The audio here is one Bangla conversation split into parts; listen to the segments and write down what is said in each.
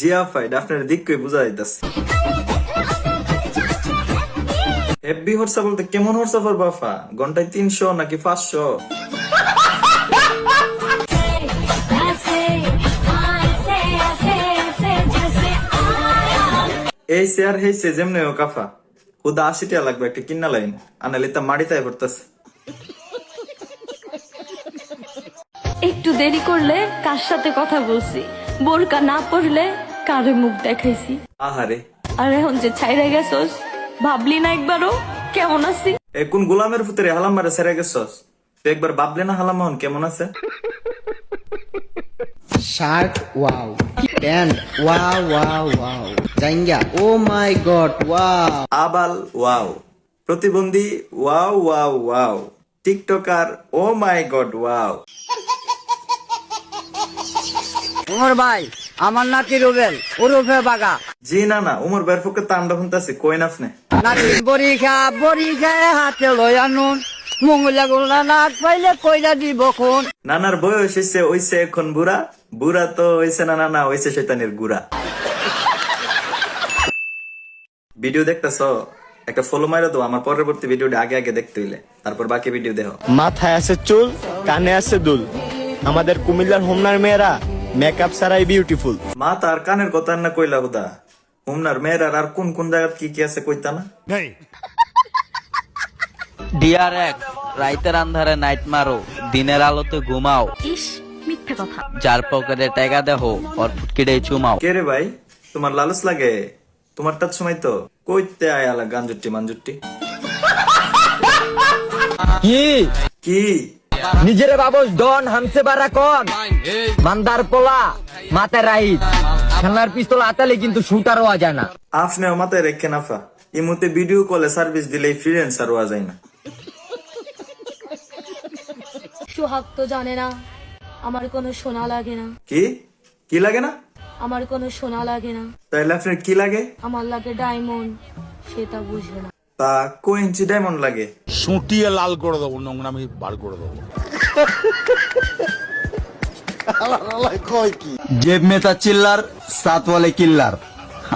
জি আফা, এটা আপনার দিক কই বুঝা যাইতাছে। হেভি হর্সা বলতে কেমন হর্সা পড়বো আফা? ঘন্টায় 300 নাকি 500? এই চেয়ার হেইছে যেমনে ও কাফা, খুদা 80 টাকা লাগবে একটা কিনা লাইন, আনালে তা মাড়িতায় পড়তাছে। একটু দেরি করলে কার সাথে কথা বলছি, বোরকা না পড়লে কারে মুখ দেখাইছি। আহারে, আর এখন যে ছাইরা গেছস, ভাবলি না একবারও কেমন আছি? এ কোন গোলামের ফুতেরে হালাম মারে সেরে গেছস? তুই একবার ভাবলে না হালাম মোহন কেমন আছে? Shirt wow, pant wow wow wow, জাঙ্গা ও মাই গড ওয়াও, আবাল ওয়াও, প্রতিবন্ধী wow wow wow, TikToker oh my god wow. Umar ভাই, আমার নাতি রুবেল ওরফে বাগা। জি না না, উমর ভাইয়ের পক্ষে তান্ডা শুনতেছে, কই না আপনি? নাতি বরিখা হাতে লই আনুন, মঙ্গলা গোলা নাক পাইলে কইলা দিব কোন। নানার বয়স হইছে এখন বুড়া, বুড়া তো হইছে না, নানা হইছে শয়তানের গুড়া। ভিডিও দেখতেছ? একটা ফলো মাইরা দাও, আমার পরবর্তী ভিডিওটা আগে আগে দেখতে হইলে, তারপর বাকি ভিডিও দেখো। মাথায় আছে চুল, কানে আছে দুল, আমাদের কুমিল্লার হোমনার মেয়েরা মেকআপ ছাড়াই বিউটিফুল। মা তার কানের কথা না কইলা হুদা, হুমনার মেয়েরার আর কোন কোন জায়গা কি কি আছে কইতা না? DRX রাইতের আন্ধারে নাইট মারো, দিনের আলোতে ঘুমাও, ইস, মিথ্যে কথা। যার পকেটে টাকা দেখো ওর ফুটকিটে চুমাও। কে রে ভাই, তোমার লালচ লাগে? তোমারটার সময় তো কইতে আয়ালা গাঞ্জুটি মাঞ্জুটি। কি কি নিজের বাবস ডন হামসে বারা কন, মান্দার পোলা মাথায় রাইট, খেলার পিস্তল আতালে কিন্তু শুটার হওয়া যায় না। আপনিও মাথায় রেখে নাফা, ইমুতে ভিডিও কলে সার্ভিস দিলেই ফ্রিল্যান্সার হওয়া যায় না। সোহাগ তো জানে না আমার কোনো সোনা লাগে না, কি কি লাগে না? আমার কোনো সোনা লাগে না, তাইলে আপনার কি লাগে? আমার লাগে ডায়মন্ড, সেটা বুঝে না। তা কই ইঞ্চি ডায়মন্ড লাগে? সুটিয়ে লাল করে দেবো, নোংরা আমি বার করে দেবো। জেব মেতা চিল্লার, সাতওয়ালে কিল্লার,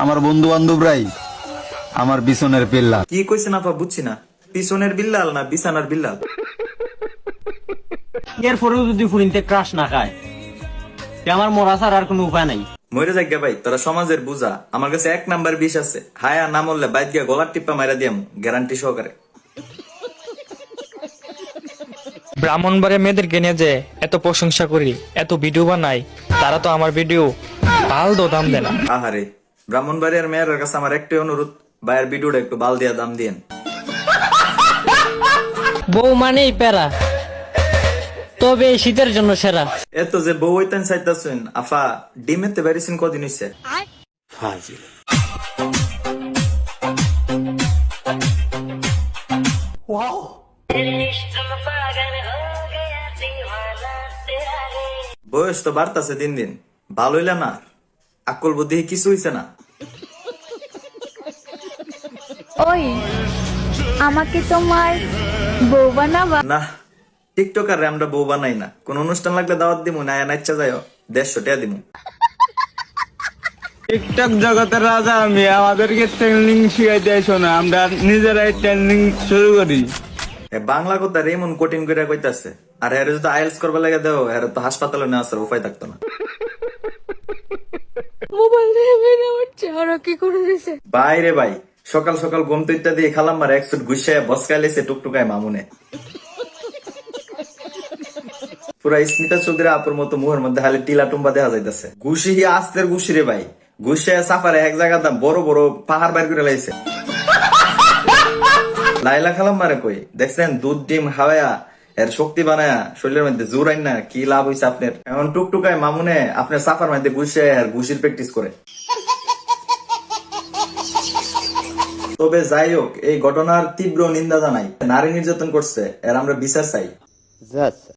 আমার বন্ধু বান্ধবরাই আমার বিছনের পিল্লার। কি কইছে নাফা বুঝছি না, পিছনের বিল্লাল না বিছানার বিল্লাল? এরপরেও যদি ফুরিনতে ক্রাশ না খায়, আমার মরা ছাড়া আর কোনো উপায় নাই। মরে যাগ্যা ভাই, তোরা সমাজের বুঝা, আমার কাছে 1 নাম্বার বিষ আছে, হায়া না মরলে বাইক গিয়া গলার টিপ্পা মাইরা দিয়াম, গ্যারান্টি সহকারে। ব্রাহ্মণবাড়িয়া মেয়েদেরকে নিয়ে যে এত প্রশংসা করি, এত ভিডিও বানাই, তারা তো আমার ভিডিও পাল দো দাম দেয় না। আহারে, ব্রাহ্মণবাড়িয়ার মেয়ের কাছে আমার একটাই অনুরোধ, ভাইয়ের ভিডিওটা একটু বাল দিয়া দাম দিয়েন। বউ মানেই প্যারা, তবে এই শীতের জন্য সেরা। এত যে বউ হইতেন চাইতাছেন আফা, ডিমেতে বেরিয়েছেন কদিন হইছে? ফাজিল। বয়স তো বাড়তাছে দিন দিন, ভালো হইলে না, আকল বুদ্ধি কিছু হইছে না। ওই, আমাকে তোমার বউ বানাবা? না, টিকটকারে আমরা বউ বানাই না, কোন অনুষ্ঠান লাগলে দাওয়াত দিমু, না নাইচ্ছা যাই 150 টাকা দিমু। টিকটক জগতের রাজা আমি, আমাদেরকে ট্রেনিং শিখাই দিয়েছো না, আমরা নিজেরাই ট্রেনিং শুরু করি। বাংলা কথা এমন কঠিন করে কইতাছে, আর এর যদি আইএলস করবা লাগে দেও, এর তো হাসপাতালে নেওয়া আসার উপায় থাকতো না। মোবাইল দিয়ে মেরে আমার চেহারা কি করে দিছে? বাইরে ভাই, সকাল সকাল ঘুম তো ইত্যাদি খালাম মার 1 সুট গুছায় বসকাইলেছে টুকটুকায় মামুনে। পুরা স্মিতা চৌধুরী আপুর মতো মুহের মধ্যে হালে টিলা টুম্বা দেখা যাইতেছে। ঘুষি আস্তের ঘুষি রে ভাই, ঘুষে সাফারে এক জায়গা দাম বড় বড় পাহাড় বাইর করে লাইছে। লাইলা খালাম মারে কই দেখছেন, দুধ ডিম খাওয়ায়া এর শক্তি বানায়া শরীরের মধ্যে জোর আইন না, কি লাভ হইছে আপনার? এমন টুকটুকায় মামুনে আপনার সাফার মধ্যে ঘুষে আর ঘুষির প্র্যাকটিস করে। তবে যাই হোক, এই ঘটনার তীব্র নিন্দা জানাই, নারী নির্যাতন করছে, এর আমরা বিচার চাই।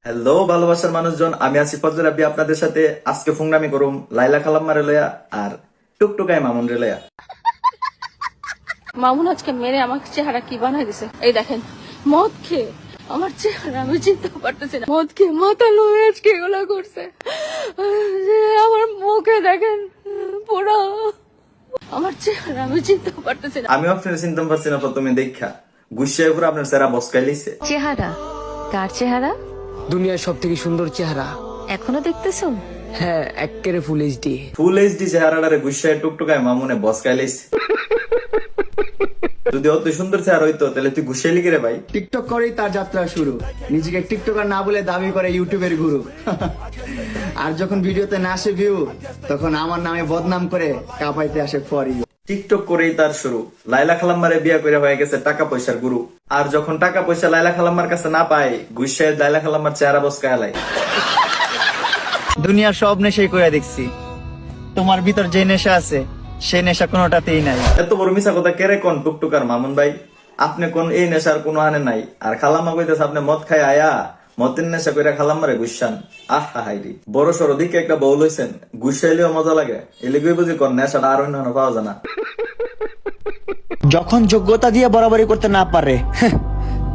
হ্যালো ভালোবাসার মানুষজন, আমি আছি ফজল রাব্বি আপনাদের সাথে। আজকে ফুংরামি করুম লাইলা খালাম মারে লয়া আর টুকটুকায় মামুন রে লয়া। মামুন আজকে মেরে আমার চেহারা কি বানাই দিছে, এই দেখেন, মদ খেয়ে আমার চেহারা আমি চিনতে পারতেছি না, মদ খেয়ে মাথা লয়ে আজকে এগুলো করছে। আমার মুখে দেখেন পুরো আমার চেহারা আমি চিনতে পারতেছি না। আমি আপনার চিন্তা পারছি না প্রথমে দেখা গুছিয়ে পুরো আপনার চেহারা বসকাই লিছে। চেহারা কার চেহারা? দুনিয়ার সব থেকে সুন্দর চেহারা। এখনো দেখতেছো? হ্যাঁ, একেবারে ফুল এইচডি। ফুল এইচডি চেহারাটারে গুছিয়ে টুকটুকায় মামুনে বসকাই লিছে। যদি অত সুন্দর চেহারা হইতো তাহলে তুই গুছিয়ে লিখে রে ভাই। টিকটক করেই তার যাত্রা শুরু। নিজেকে টিকটকার না বলে দাবি করে ইউটিউবের গুরু। আর যখন ভিডিওতে না আসে ভিউ, তখন আমার নামে বদনাম করে কাপাইতে আসে ফর ইউ। টিকটক করেই তার শুরু। লাইলা খালাম্মারে বিয়ে করে হয়ে গেছে টাকা পয়সার গুরু। আর যখন টাকা পয়সা লাইলা খালাম্মার কাছে না পায়, গুছিয়ে লাইলা খালাম্মার চেহারা বসকায় লাই। দুনিয়ার সব নেশাই করে দেখছি, তোমার ভিতর যে নেশা আছে সেই নেশা কোনোটাতেই নাই। এত বড় মিশা কথা কেরে কোন টুকটুকার মামুন ভাই? আপনি কোন এই নেশার কোনো হানে নাই। আর খালাম্মা কইতেছে আপনি মদ খাই আয়া মতের নেশা কইরা খালাম্মারে গুসান। আহা হাইরি, বড় সড় দিকে একটা বউ লইছেন, গুসাইলেও মজা লাগে। এলিগুই বুঝি কোন নেশাটা আর অন্য পাওয়া যায় না। যখন যোগ্যতা দিয়ে বরাবরি করতে না পারে,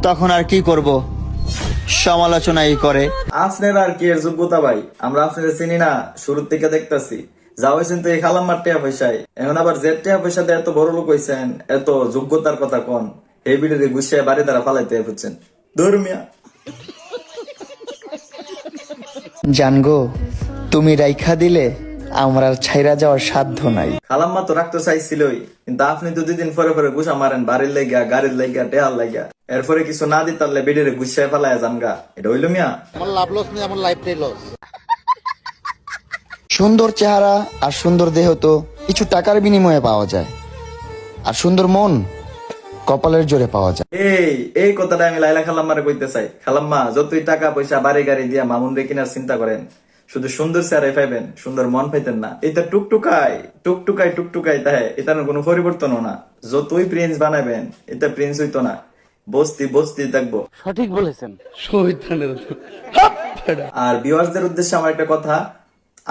তখন আর কি করব, সমালোচনাই করে। আপনার আর কি এর যোগ্যতা ভাই? আমরা আপনাদের চিনি না, শুরুর থেকে দেখতেছি। যা হয়েছেন তো এই খালাম্মার টেয়া পয়সায়, এখন আবার যে টেয়া পয়সা দিয়ে এত বড় লোক হয়েছেন, এত যোগ্যতার কথা কোন? এই ভিডিওতে গুছিয়ে বাড়ি দ্বারা ফালাইতে হচ্ছেন ধর্মিয়া। জানগো, তুমি রাইখা দিলে আমার আর ছাইরা যাওয়ার সাধ্য নাই। খালাম্মা তো রাখতে চাইছিলই, কিন্তু আপনি তো 2 দিন পরে পরে গুছা মারেন, বাড়ির লাইগা, গাড়ির লাইগা, টেহার লাইগা। এরপরে কিছু না দিতে পারলে বেডের গুছিয়ে ফেলায় জানগা। এটা হইল মিয়া? সুন্দর চেহারা আর সুন্দর দেহ তো কিছু টাকার বিনিময়ে পাওয়া যায়, আর সুন্দর মন কপালের জোরে পাওয়া যায়। এই কথাটা আমি লাইলা খালাম্মারে কইতে চাই। খালাম্মা, যতই টাকা পয়সা বাড়ি গাড়ি দিয়া মামুন রে কিনার চিন্তা করেন, শুধু সুন্দর চেহারা পাইবেন, সুন্দর মন পাইতেন না। এটা টুকটুকাই তাহে এটার কোনো পরিবর্তনও না। যতই প্রিন্স বানাবেন, এটা প্রিন্স হইতো না, বস্তি থাকবো। সঠিক বলেছেন। আর ভিউয়ার্সদের উদ্দেশ্যে আমার একটা কথা,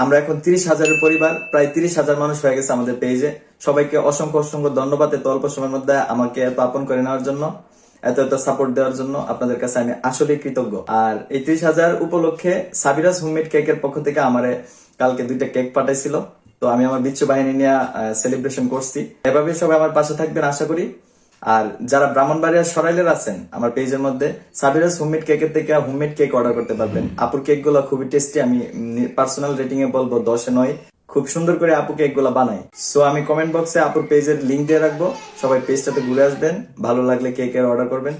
আমরা এখন 30,000-এর পরিবার, প্রায় 30,000 মানুষ হয়ে গেছে আমাদের পেজে। সবাইকে অসংখ্য ধন্যবাদ এত অল্প সময়ের মধ্যে আমাকে এত আপন করে নেওয়ার জন্য, এত সাপোর্ট দেওয়ার জন্য। আপনাদের কাছে আমি আসলে কৃতজ্ঞ। আর এই 30,000 উপলক্ষে সাবিরাজ হোমমেড কেকের পক্ষ থেকে আমারে কালকে 2টা কেক পাঠাইছিল। তো আমি আমার বিচ্ছু বাহিনী নিয়ে সেলিব্রেশন করছি। এভাবে সবাই আমার পাশে থাকবেন আশা করি। আর যারা ব্রাহ্মণবাড়িয়া সরাইলের আছেন, আমার পেজের মধ্যে সাবিরাজ হোমমেড কেকের থেকে হোমমেড কেক অর্ডার করতে পারবেন। আপুর কেক গুলো খুবই টেস্টি। আমি পার্সোনাল রেটিং এ বলবো 10/9। খুব সুন্দর করে আপু কেক গুলা বানায়। সো আমি কমেন্ট বক্সে আপুর পেজের লিঙ্ক দিয়ে রাখবো, সবাই পেজটাতে ঘুরে আসবেন। ভালো লাগলে কেকের অর্ডার করবেন।